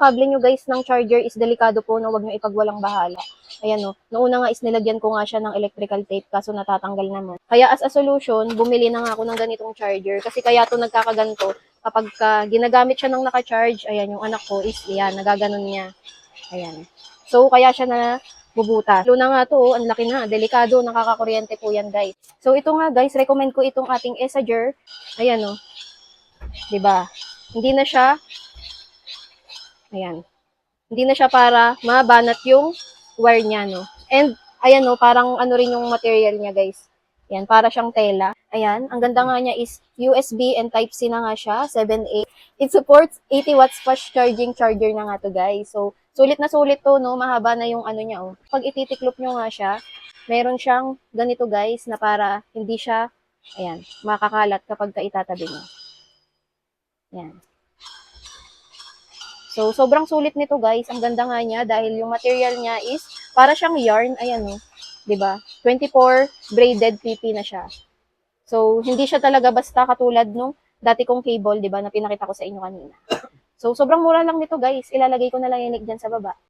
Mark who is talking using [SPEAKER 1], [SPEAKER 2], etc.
[SPEAKER 1] kable nyo guys ng charger is delikado po, no? Huwag nyo ipagwalang bahala. Ayan no. Noong nga is nilagyan ko nga siya ng electrical tape kaso natatanggal naman. Kaya as a solution, bumili na nga ako ng ganitong charger kasi kaya to nagkakaganto kapag ginagamit siya ng naka-charge. Ayan, yung anak ko is yan, nagaganon niya. Ayan. So, kaya siya na bubutas. Lalo na nga to, ang laki na, delikado, nakakakuryente po yan guys. So, ito nga guys, recommend ko itong ating Essager. Ayan o. 'Di ba? Hindi na siya, ayan. Hindi na siya para mabanat yung wire niya, no? And, ayan no, parang ano rin yung material niya guys. Ayan, para siyang tela. Ayan, ang ganda nga niya is USB and Type-C na nga siya, 7A. It supports 80 watts fast charging charger na nga to guys. So, sulit na sulit to, no? Mahaba na yung ano niya, oh. Pag ititiklop nyo nga siya, meron siyang ganito guys, na para hindi siya, ayan, makakalat kapag itatabi mo. Ayan. So, sobrang sulit nito guys. Ang ganda nga niya dahil yung material niya is para siyang yarn. Ayan o. 'Di ba? 24 braided PP na siya. So, hindi siya talaga basta katulad nung dati kong cable, 'di ba, na pinakita ko sa inyo kanina. So, sobrang mura lang nito guys. Ilalagay ko na lang yung link dyan sa baba.